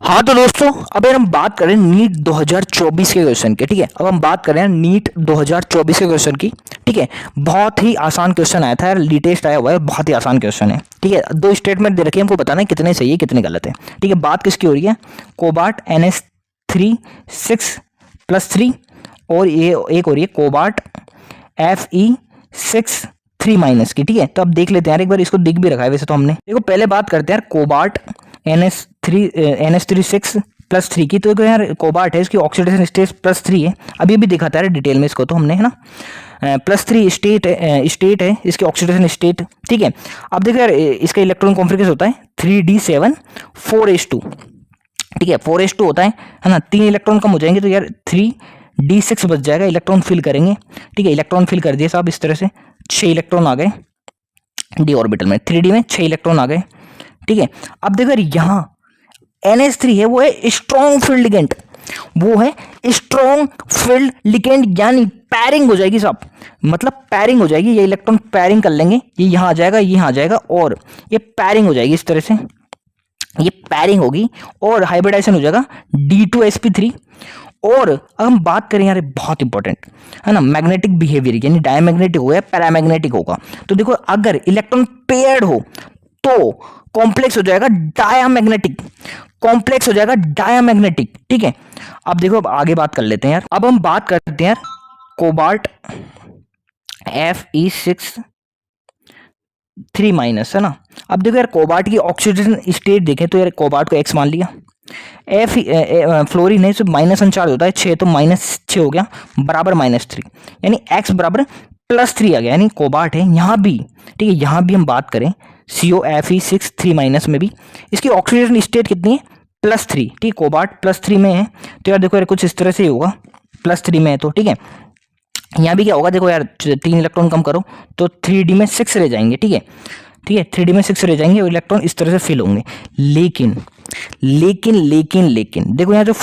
हाँ तो दोस्तों अब यार हम बात करें नीट 2024 के क्वेश्चन के, ठीक है, अब हम बात करें नीट 2024 के क्वेश्चन की, ठीक है, बहुत ही आसान क्वेश्चन आया था यार, लेटेस्ट आया हुआ है, बहुत ही आसान क्वेश्चन है, ठीक है। 2 स्टेटमेंट दे रखे हैं, हमको बताना है कितने सही है कितने गलत है, ठीक है। बात किसकी हो रही है, कोबाल्ट NS3 6+3, और ये एक हो रही है कोबाल्ट Fe6 3- की, ठीक है। तो अब देख लेते हैं यार, एक बार इसको दिख भी रखा है वैसे तो हमने, देखो पहले बात करते हैं यार कोबाल्ट NS3 6 +3 की, तो देखो यार कोबाल्ट है, इसकी ऑक्सीडेशन स्टेट +3 है, अभी भी दिखाता है डिटेल में इसको तो हमने, है ना। +3 स्टेट है इसकी ऑक्सीडेशन स्टेट, ठीक है। अब देखो यार इसका इलेक्ट्रॉन कॉन्फिगरेशन होता है 3d7 4s2, ठीक है, 4s2 होता है ना। 3 इलेक्ट्रॉन कम हो जाएंगे तो यार 3d6 बच जाएगा, इलेक्ट्रॉन फिल करेंगे, ठीक है। इलेक्ट्रॉन फिल कर दिए साहब इस तरह से, 6 इलेक्ट्रॉन आ गए डी ऑर्बिटल में, 3d में 6 इलेक्ट्रॉन आ गए, ठीक है। अब देखो यार यहाँ NH3 है, वो है स्ट्रॉन्ग फील्ड लिगेंड, वो है स्ट्रॉन्ग फील्ड लिगेंड, यानी पैरिंग हो जाएगी साहब, मतलब पैरिंग हो जाएगी, ये इलेक्ट्रॉन पैरिंग कर लेंगे, ये यहाँ आ जाएगा, ये यहाँ आ जाएगा, और ये पैरिंग हो जाएगी इस तरह से, ये पैरिंग होगी और हाइब्रिडाइजेशन हो जाएगा D2sp3। और अब हम बात करें यार, बहुत इंपॉर्टेंट है ना, मैग्नेटिक बिहेवियर, यानी डायमैग्नेटिक होगा या पैरामैग्नेटिक होगा। तो देखो अगर इलेक्ट्रॉन पेयर्ड हो तो कॉम्प्लेक्स हो जाएगा डायामैग्नेटिक, कॉम्प्लेक्स हो जाएगा डायामैग्नेटिक, ठीक है। अब देखो अब आगे बात कर लेते हैं यार, अब हम बात करते हैं यार कोबाल्ट Fe3- है ना। अब देखो यार कोबाल्ट की ऑक्सीडेशन स्टेट देखें तो यार कोबाल्ट को X मान लिया, फ्लोरीन है इसमें माइनस अनचार्ज होता है 6, तो -6 हो गया बराबर -3, यानी X बराबर +3 आ गया, यानी कोबाल्ट है यहाँ भी, ठीक है। यहाँ भी हम बात करें COFe6 3- में भी इसकी ऑक्सीडेशन स्टेट कितनी है +3, ठीक, कोबाल्ट +3 में है, तो यार देखो यार कुछ इस तरह से ही होगा, +3 में है तो, ठीक है। यहाँ भी क्या होगा, देखो यार 3 इलेक्ट्रॉन कम करो तो 3d में 6 रह जाएंगे, ठीक है, ठीक है, 3d में 6 रह जाएंगे और इलेक्ट्रॉन इस तरह से फिल होंगे। लेकिन लेकिन लेकिन लेकिन देखो यहाँ जो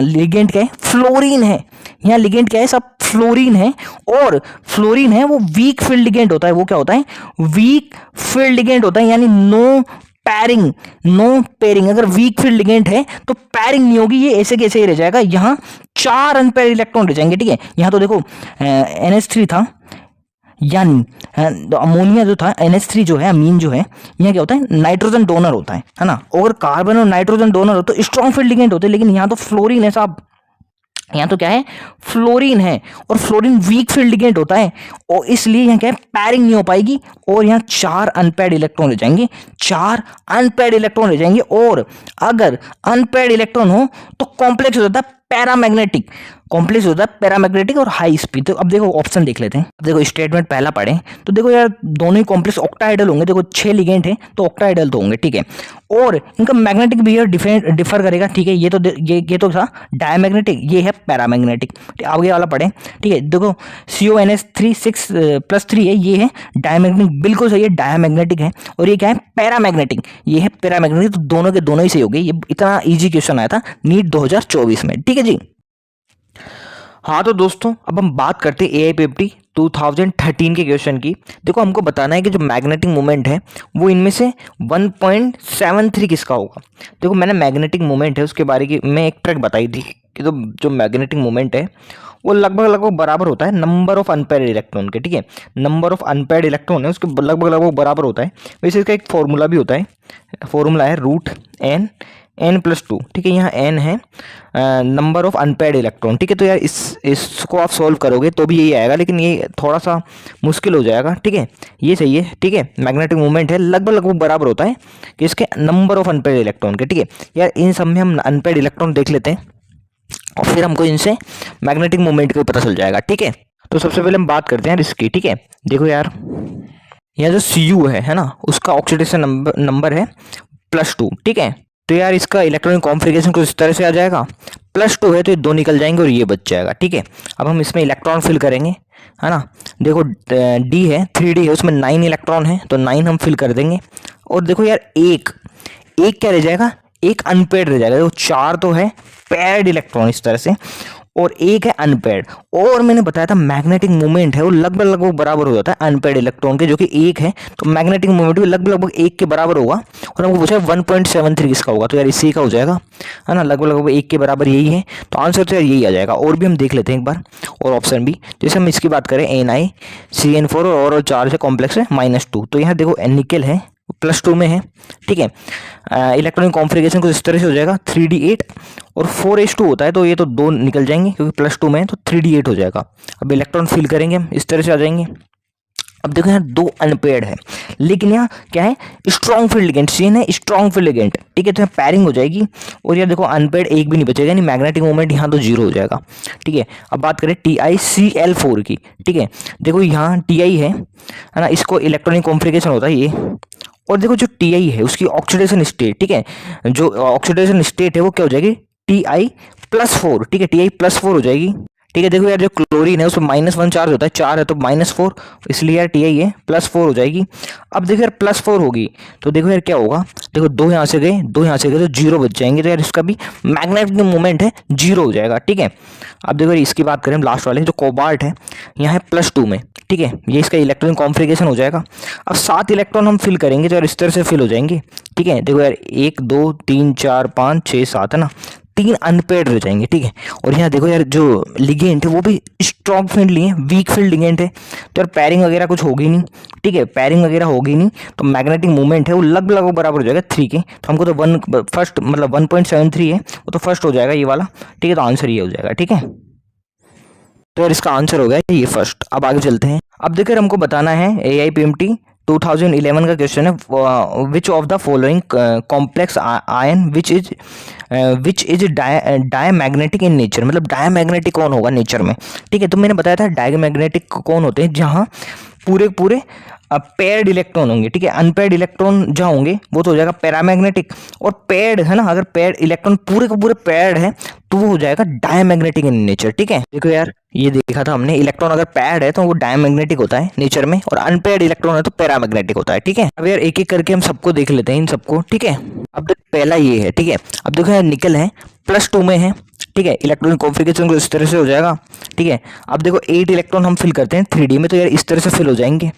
लिगेंड क्या है, फ्लोरीन है, यहाँ लिगेंड क्या है सब, फ्लोरीन है, और फ्लोरीन है वो वीक फील्ड लिगेंड होता है, वो क्या होता है, वीक फील्ड लिगेंड होता है, यानी नो पैरिंग, नो पेयरिंग। अगर वीक फील्ड लिगेंड है तो पैरिंग नहीं होगी, ये ऐसे कैसे ही रह जाएगा, यहाँ 4 अनपेयर्ड इलेक्ट्रॉन रह जाएंगे, ठीक है। यहाँ तो देखो NH3 था, यानी अमोनिया जो था, NH3 जो है अमीन जो है, यहाँ क्या होता है, नाइट्रोजन डोनर होता है ना। अगर कार्बन और नाइट्रोजन डोनर हो तो स्ट्रॉन्ग फील्ड लिगेंड होते हैं, लेकिन यहाँ तो फ्लोरीन है साहब, यहाँ तो क्या है, फ्लोरीन है, और फ्लोरीन वीक फील्ड लिगेंड होता है, और इसलिए यहाँ क्या है, पैरिंग नहीं हो पाएगी, और यहाँ 4 अनपेयर्ड इलेक्ट्रॉन रह जाएंगे, 4 अनपेयर्ड इलेक्ट्रॉन रह जाएंगे। और अगर अनपेयर्ड इलेक्ट्रॉन हो तो कॉम्प्लेक्स हो जाता है पैरामैग्नेटिक, कॉम्प्लेक्स होता है पैरामैग्नेटिक और हाई स्पीड। तो अब देखो ऑप्शन देख लेते हैं, अब देखो स्टेटमेंट पहला पढ़ें तो देखो यार दोनों ही कॉम्प्लेक्स ऑक्टाइडल होंगे, देखो 6 लिगेंड है तो ऑक्टाइडल तो होंगे, ठीक है। और इनका मैग्नेटिक बिहेवियर डिफर करेगा, ठीक है। ये तो था डायमैग्नेटिक, ये है पैरामैग्नेटिक। आगे वाला पढ़ें, ठीक है। देखो CONH3 है, ये है डायमैग्नेटिक, बिल्कुल सही है, डायमैग्नेटिक है, और ये क्या है, पैरामैग्नेटिक, ये है पैरामैग्नेटिक। तो दोनों के दोनों ही सही हो गए, ये इतना ईजी क्वेश्चन आया था नीट 2024 में, ठीक है जी। हाँ तो दोस्तों अब हम बात करते हैं AIPFT 2013 के क्वेश्चन की। देखो हमको बताना है कि जो मैग्नेटिक मोमेंट है वो इनमें से 1.73 किसका होगा। देखो मैंने मैग्नेटिक मोमेंट है उसके बारे में एक ट्रिक बताई थी कि जो मैग्नेटिक मोमेंट है वो लगभग बराबर होता है नंबर ऑफ अनपेयर्ड इलेक्ट्रॉन के, ठीक है। नंबर ऑफ अनपेयर्ड इलेक्ट्रॉन है उसके लगभग बराबर होता है। वैसे इसका एक फॉर्मूला भी होता है, फॉर्मूला है √n+2, ठीक है। यहाँ n है नंबर ऑफ अनपेयर्ड इलेक्ट्रॉन, ठीक है। तो यार इसको आप सॉल्व करोगे तो भी यही आएगा, लेकिन ये थोड़ा सा मुश्किल हो जाएगा, ठीक है। ये सही है, ठीक है। मैग्नेटिक मूवमेंट है लगभग बराबर होता है कि इसके नंबर ऑफ अनपेयर्ड इलेक्ट्रॉन के, ठीक है। यार इन सब में हम अनपेयर्ड इलेक्ट्रॉन देख लेते हैं और फिर हमको इनसे मैग्नेटिक मूवमेंट का पता चल जाएगा, ठीक है। तो सबसे पहले हम बात करते हैं इसकी, ठीक है। देखो यार यहाँ जो Cu है ना, उसका ऑक्सीडेशन नंबर है +2, ठीक है। तो यार इसका इलेक्ट्रॉनिक कॉन्फ़िगरेशन कुछ इस तरह से आ जाएगा, +2 है तो ये 2 निकल जाएंगे और ये बच जाएगा, ठीक है। अब हम इसमें इलेक्ट्रॉन फिल करेंगे, है ना। देखो D है, 3D है, उसमें 9 इलेक्ट्रॉन है तो 9 हम फिल कर देंगे। और देखो यार एक क्या रह जाएगा, एक अनपेयर्ड रह जाएगा। देखो 4 तो है पेयर्ड इलेक्ट्रॉन इस तरह से, और एक है अनपेयर्ड। और मैंने बताया था मैग्नेटिक मोमेंट है वो लगभग बराबर हो जाता है अनपेयर्ड इलेक्ट्रॉन के, जो कि एक है, तो मैग्नेटिक मोमेंट भी लगभग 1 के बराबर होगा। और हमको पूछा 1.73 किसका होगा, तो यार इसी का हो जाएगा, है ना। लगभग 1 के बराबर यही है, तो आंसर तो यार यही आ जाएगा। और भी हम देख लेते हैं एक बार, और ऑप्शन भी, जैसे हम इसकी बात करें NiCN4 और चार्ज है कॉम्प्लेक्स है -2, तो यहाँ देखो निकल है +2 में है, ठीक है। इलेक्ट्रॉनिक कॉन्फ़िगरेशन कुछ इस तरह से हो जाएगा 3d8 और 4s2 होता है, तो ये तो 2 निकल जाएंगे क्योंकि +2 में है तो 3d8 हो जाएगा। अब इलेक्ट्रॉन फिल करेंगे हम, इस तरह से आ जाएंगे, अब देखो यहाँ दो अनपेयर्ड है, लेकिन यहाँ क्या है, स्ट्रॉन्ग फील्ड लिगेंड, सीन है स्ट्रॉन्ग फील्ड लिगेंड, ठीक है। तो यहाँ पैरिंग हो जाएगी और यहाँ देखो अनपेयर्ड एक भी नहीं बचेगा, यानी मैग्नेटिक मोमेंट यहाँ तो जीरो हो जाएगा, ठीक है। अब बात करें TiCl4 की, ठीक है। देखो यहाँ Ti है ना, इसको इलेक्ट्रॉनिक कॉन्फ़िगरेशन होता है ये, और देखो जो Ti है उसकी ऑक्सीडेशन स्टेट, ठीक है, जो ऑक्सीडेशन स्टेट है वो क्या हो जाएगी, Ti+4, ठीक है, Ti+4 हो जाएगी, ठीक है। देखो यार जो क्लोरीन है उसमें -1 चार्ज होता है, 4 है तो -4, इसलिए यार Ti है +4 हो जाएगी। अब देखो यार +4 होगी तो देखो यार क्या होगा, देखो दो यहाँ से गए, दो यहाँ से गए तो जीरो बच जाएंगे, तो यार इसका भी मैग्नेटिक मोमेंट है जीरो हो जाएगा, ठीक है। अब देखो यार इसकी बात करें लास्ट वाले जो कोबाल्ट है, यहाँ है +2 में, ठीक है, ये इसका इलेक्ट्रॉन कॉन्फ़िगरेशन हो जाएगा। अब 7 इलेक्ट्रॉन हम फिल करेंगे तो यार इस तरह से फिल हो जाएंगे, ठीक है। देखो यार 1 2 3 4 5 6 7 है ना, 3 अनपेयर्ड रह जाएंगे, ठीक है। और यहाँ देखो यार जो लिगेंड है वो भी स्ट्रॉन्ग फील्ड नहीं है, वीक फील्ड लिगेंड है, तो यार पैरिंग वगैरह कुछ होगी नहीं, ठीक है, पैरिंग वगैरह होगी नहीं, तो मैग्नेटिक मूवमेंट है वो लगभग बराबर हो जाएगा 3 के। तो हमको तो 1 फर्स्ट मतलब 1.73 है, वो तो फर्स्ट हो जाएगा ये वाला, ठीक है। तो आंसर ये हो जाएगा, ठीक है। तो यार इसका आंसर हो गया ये फर्स्ट। अब आगे चलते हैं। अब देखिए हमको बताना है AIPMT 2011 का क्वेश्चन है, which of the following complex ion which is diamagnetic in nature, मतलब डायमैग्नेटिक कौन होगा नेचर में, ठीक है। तो मैंने बताया था डायमैग्नेटिक कौन होते हैं, जहाँ पूरे पूरे पेयर्ड इलेक्ट्रॉन होंगे, ठीक है। अनपेयर्ड इलेक्ट्रॉन जहाँ होंगे वो तो हो जाएगा पैरामैग्नेटिक, और पेयर्ड है ना, अगर पेयर्ड इलेक्ट्रॉन पूरे के पूरे पेयर्ड है तो वो हो जाएगा डायमैग्नेटिक इन नेचर, ठीक है। देखो यार ये देखा था हमने, इलेक्ट्रॉन अगर पेयर्ड है तो वो डायमैग्नेटिक होता है नेचर में, और अनपेयर्ड इलेक्ट्रॉन है तो पैरामैग्नेटिक होता है, ठीक है। अब यार एक एक करके हम सबको देख लेते हैं इन सबको, ठीक है। अब देख पहला ये है, ठीक है। अब देखो यार निकल है +2 में है, ठीक है, इलेक्ट्रॉनिक कॉन्फ़िगरेशन को इस तरह से हो जाएगा, ठीक है। अब देखो 8 इलेक्ट्रॉन हम फिल करते हैं 3D में, तो यार इस तरह से फिल हो जाएंगे,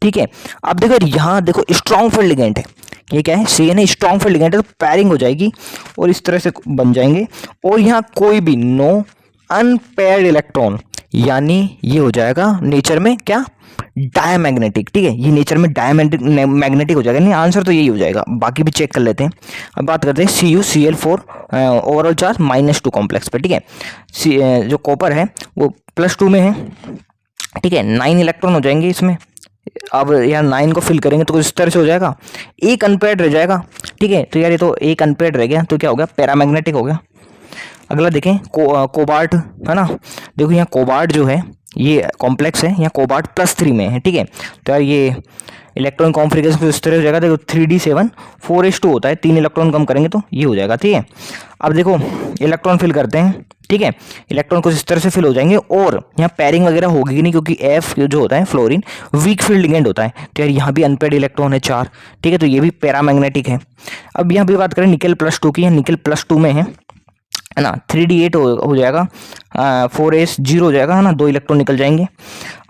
ठीक है। अब देखो यार यहाँ देखो स्ट्रॉन्ग फील्ड लिगेंड है, ये क्या है, CN है, स्ट्रॉन्ग फील्ड लिगेंड है, तो पैरिंग हो जाएगी और इस तरह से बन जाएंगे, और यहाँ कोई भी नो अनपेयर्ड इलेक्ट्रॉन, यानी ये हो जाएगा नेचर में क्या, डायमैग्नेटिक, ठीक है। ये नेचर में मैग्नेटिक हो जाएगा, नहीं आंसर तो यही हो जाएगा, बाकी भी चेक कर लेते हैं। अब बात करते हैं CuCl4 ओवरऑल चार्ज -2 कॉम्प्लेक्स पे, ठीक है। जो कॉपर है वो +2 में है, ठीक है, 9 इलेक्ट्रॉन हो जाएंगे इसमें। अब यार 9 को फिल करेंगे तो इस तरह से हो जाएगा, एक अनपेयर्ड रह जाएगा, ठीक है। तो यार ये तो एक अनपेयर्ड रह गया, तो क्या हो गया, पैरामैग्नेटिक हो गया। अगला देखें कोबाल्ट है ना, देखो यहाँ कोबाल्ट जो है ये कॉम्प्लेक्स है, यहाँ कोबाल्ट +3 में है, ठीक है। तो यार ये इलेक्ट्रॉन कॉन्फ़िगरेशन इस तरह हो जाएगा, देखो 3D7 4s2 होता है, 3 इलेक्ट्रॉन कम करेंगे तो ये हो जाएगा, ठीक है। अब देखो इलेक्ट्रॉन फिल करते हैं, ठीक है, इलेक्ट्रॉन कुछ इस तरह से फिल हो जाएंगे, और यहाँ पैरिंग वगैरह होगी नहीं, क्योंकि F जो होता है फ्लोरीन वीक फील्ड लिगेंड होता है, तो यार यहाँ भी अनपेयर्ड इलेक्ट्रॉन है 4, ठीक है, तो ये भी पैरामैग्नेटिक है। अब यहाँ भी बात करें निकल +2 की, यहाँ निकल +2 में है ना, 3D8 हो जाएगा, 4s 0 हो जाएगा, है ना, 2 इलेक्ट्रॉन निकल जाएंगे।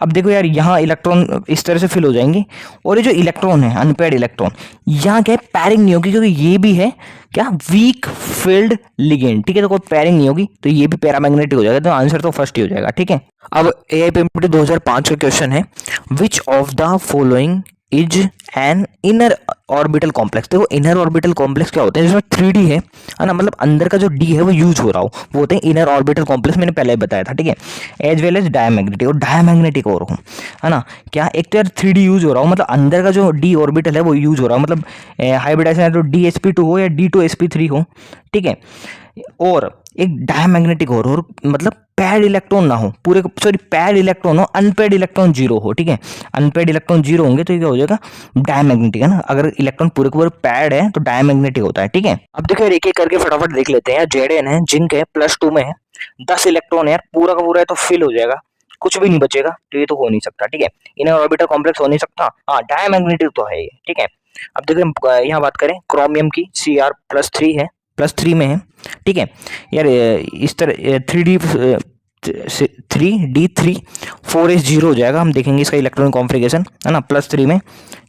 अब देखो यार यहाँ इलेक्ट्रॉन इस तरह से फिल हो जाएंगे, और ये जो इलेक्ट्रॉन है अनपेयर्ड इलेक्ट्रॉन, यहाँ क्या है, पैरिंग नहीं होगी, क्योंकि ये भी है क्या, वीक फील्ड लिगेंड, ठीक है। तो कोई पैरिंग नहीं होगी, तो ये भी पैरामैग्नेटिक हो जाएगा, तो आंसर तो फर्स्ट ही हो जाएगा, ठीक है। अब AIPMT 2005 का क्वेश्चन है, which of the following is an inner orbital complex. देखो इनर ऑर्बिटल कॉम्प्लेक्स क्या होते हैं, जिसमें 3D है ना, मतलब अंदर का जो D है वो यूज हो रहा हो, वो होते हैं इनर ऑर्बिटल कॉम्प्लेक्स, मैंने पहले ही बताया था, ठीक है। एज वेल एज डायमैग्नेटिक, और डायमैग्नेटिक और हो, है ना, क्या एक तो यार 3D यूज हो रहा हो, मतलब अंदर का जो D ऑर्बिटल है वो यूज हो रहा हो, मतलब हाइब्रिडाइजेशन है तो DsP2 हो या D2sp3 हो, ठीक है। और एक डायमैग्नेटिक और मतलब पैड इलेक्ट्रॉन ना हो, पूरे सॉरी पैड इलेक्ट्रॉन हो, अनपेड इलेक्ट्रॉन 0 हो, ठीक है। अनपेड इलेक्ट्रॉन 0 होंगे तो ये क्या हो जाएगा, डायमैग्नेटिक, है ना। अगर इलेक्ट्रॉन पूरे के पूरे पैड है तो डायमैग्नेटिक होता है, ठीक है। अब देखो एक एक करके फटाफट देख लेते हैं। Zn है, जिंक है, +2 में है, 10 इलेक्ट्रॉन है यार, पूरा का पूरा है तो फिल हो जाएगा, कुछ भी नहीं बचेगा, तो ये तो हो नहीं सकता, ठीक है। इनर ऑर्बिटल कॉम्प्लेक्स हो नहीं सकता, हाँ डायमैग्नेटिक तो है ये, ठीक है। अब देखो यहाँ बात करें क्रोमियम की, Cr+3 है, +3 में है, ठीक है। यार इस तरह 3D3 4s 0 हो जाएगा, हम देखेंगे इसका इलेक्ट्रॉनिक कॉन्फ़िगरेशन, है ना, +3 में,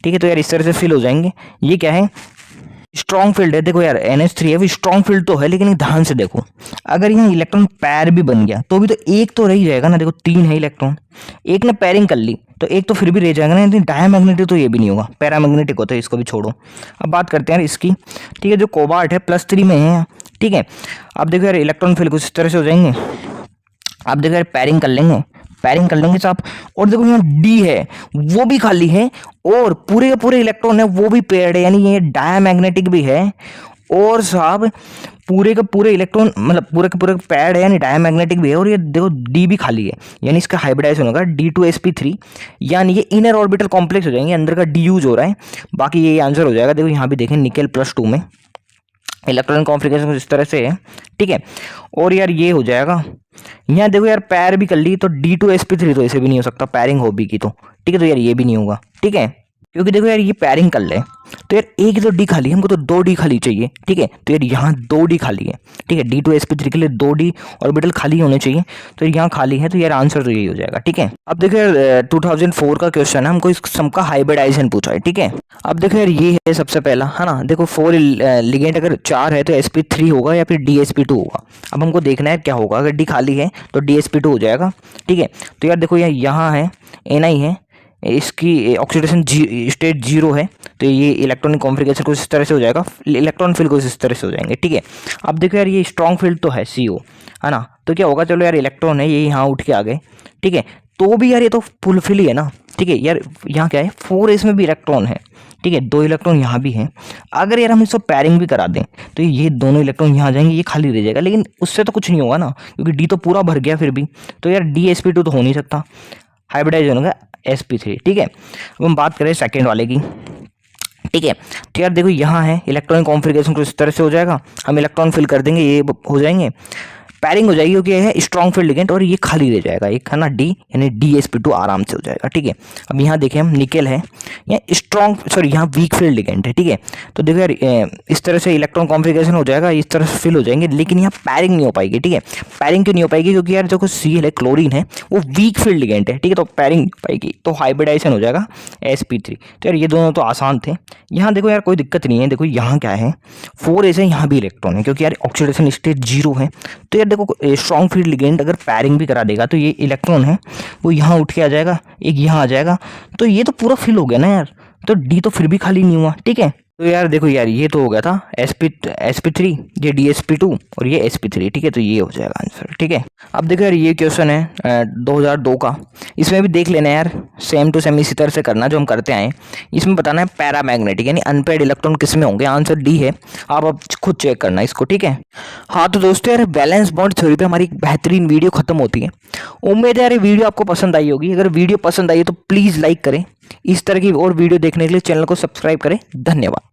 ठीक है। तो यार इस तरह से फिल हो जाएंगे। ये क्या है, स्ट्रॉन्ग फील्ड है, देखो यार NH3 है, वो स्ट्रॉन्ग फील्ड तो है, लेकिन ध्यान से देखो, अगर यहाँ इलेक्ट्रॉन पैर भी बन गया तो भी तो एक तो रह ही जाएगा ना, देखो 3 है इलेक्ट्रॉन, एक ने पैरिंग कर ली तो एक तो फिर भी रह जाएगा ना, डायमैग्नेटिक तो ये भी नहीं होगा, पैरामैग्नेटिक होता है, इसको भी छोड़ो। अब बात करते हैं यार इसकी, ठीक है, जो कोबाल्ट है +3 में है, ठीक है। अब देखो यार इलेक्ट्रॉन फिल कुछ इस तरह से हो जाएंगे, अब देखो यार पैरिंग कर लेंगे, पैरिंग कर लेंगे साहब। और देखो यहाँ डी है वो भी खाली है, और पूरे के पूरे इलेक्ट्रॉन है वो भी पेयर्ड है, यानी ये डायमैग्नेटिक भी है। और साहब पूरे के पूरे इलेक्ट्रॉन मतलब पूरे के पूरे पैड है, यानी डायमैग्नेटिक भी है। और ये देखो डी भी खाली है, यानी इसका हाइब्रिडाइजेशन होगा D2sp3, यानी ये इनर ऑर्बिटल कॉम्प्लेक्स हो जाएंगे, अंदर का डी यूज हो रहा है। बाकी ये आंसर हो जाएगा। देखो यहाँ भी देखें निकेल +2 में इलेक्ट्रॉनिक कॉन्फ़िगरेशन कुछ इस तरह से है, ठीक है। और यार ये हो जाएगा। यहाँ देखो यार पैर भी कर ली तो D2sp3 तो ऐसे भी नहीं हो सकता, पैरिंग हो भी की तो, ठीक है। तो यार ये भी नहीं होगा, ठीक है, क्योंकि देखो यार ये पैरिंग कर ले तो यार एक तो डी खाली है, हमको तो 2 डी खाली चाहिए, ठीक है। तो यार यहाँ 2 डी खाली है, ठीक है। D2sp3 के लिए 2 डी ऑर्बिटल खाली होने चाहिए, तो यहाँ खाली है, तो यार आंसर तो यही हो जाएगा, ठीक है। अब देखो यार 2004 का क्वेश्चन है, हमको इस सम का हाइब्रिडाइजेशन पूछा है, ठीक है। अब देखो यार ये है सबसे पहला, है ना। देखो 4 लिगेंड अगर 4 है तो sp3 होगा या फिर DsP2 होगा। अब हमको देखना है क्या होगा, अगर डी खाली है तो DsP2 हो जाएगा, ठीक है। तो यार देखो यहाँ है Ni है, इसकी ऑक्सीडेशन स्टेट 0 है, तो ये इलेक्ट्रॉनिक कॉन्फ़िगरेशन कुछ इस तरह से हो जाएगा, इलेक्ट्रॉन फील्ड कुछ इस तरह से हो जाएंगे, ठीक है। अब देखो यार ये स्ट्रॉन्ग फील्ड तो है CO, है ना। तो क्या होगा, चलो यार इलेक्ट्रॉन है ये यहाँ उठ के आ गए, ठीक है। तो भी यार ये तो फुलफिल ही है ना, ठीक है। यार यहाँ क्या है 4s में भी इलेक्ट्रॉन है, ठीक है, 2 इलेक्ट्रॉन यहाँ भी हैं। अगर यार हम इसको पैरिंग भी करा दें तो ये दोनों इलेक्ट्रॉन यहाँ जाएंगे, ये खाली रह जाएगा, लेकिन उससे तो कुछ नहीं होगा ना, क्योंकि डी तो पूरा भर गया फिर भी। तो यार DsP2 तो हो नहीं सकता, हाइब्रिडाइजेशन होगा sp3, ठीक है। अब हम बात करें सेकेंड वाले की, ठीक है। तो यार देखो यहाँ है इलेक्ट्रॉनिक कॉन्फ़िगरेशन कुछ इस तरह से हो जाएगा, हम इलेक्ट्रॉन फिल कर देंगे, ये हो जाएंगे, पैरिंग हो जाएगी, क्योंकि ये है स्ट्रॉन्ग फील्ड लिगेंड, और ये खाली रह जाएगा एक, है ना, डी, यानी DsP2 आराम से हो जाएगा, ठीक है। अब यहाँ देखें हम निकेल है, यहाँ स्ट्रॉन्ग सॉरी यहाँ वीक फील्ड लिगेंड है, ठीक है। तो देखो यार इस तरह से इलेक्ट्रॉन कॉन्फ़िगरेशन हो जाएगा, इस तरह से फिल हो जाएंगे, लेकिन यहाँ पैरिंग नहीं हो पाएगी, ठीक है। पैरिंग क्यों नहीं हो पाएगी, क्योंकि यार देखो Cl है, क्लोरीन है, वो वीक फील्ड लिगेंड है, ठीक है। तो पैरिंग नहीं हो पाएगी, तो हाइब्रिडाइजेशन हो जाएगा sp3। तो यार ये दोनों तो आसान थे। यहाँ देखो यार कोई दिक्कत नहीं है, देखो यहाँ क्या है 4s है, यहाँ भी इलेक्ट्रॉन है, क्योंकि यार ऑक्सीडेशन स्टेट 0 है। तो यार देखो स्ट्रॉन्ग फील्ड लिगेंड अगर पैरिंग भी करा देगा तो ये इलेक्ट्रॉन है वो यहाँ उठ के आ जाएगा, एक यहाँ आ जाएगा, तो ये तो पूरा फिल हो गया ना यार। तो डी तो फिर भी खाली नहीं हुआ, ठीक है। तो यार देखो यार ये तो हो गया था sp3, ये DsP2 और ये sp3, ठीक है। तो ये हो जाएगा आंसर, ठीक है। अब देखो यार ये क्वेश्चन है 2002 का, इसमें भी देख लेना यार, सेम टू सेम इसी तरह से करना जो हम करते आए। इसमें बताना है पैरामैग्नेटिक यानी अनपेयर्ड इलेक्ट्रॉन किस में होंगे, आंसर डी है। आप अब खुद चेक करना इसको, ठीक है। हाँ तो दोस्तों यार बैलेंस बॉन्ड थ्योरी पे हमारी बेहतरीन वीडियो खत्म होती है। उम्मीद है यार वीडियो आपको पसंद आई होगी। अगर वीडियो पसंद आई है तो प्लीज़ लाइक करें, इस तरह की और वीडियो देखने के लिए चैनल को सब्सक्राइब करें। धन्यवाद।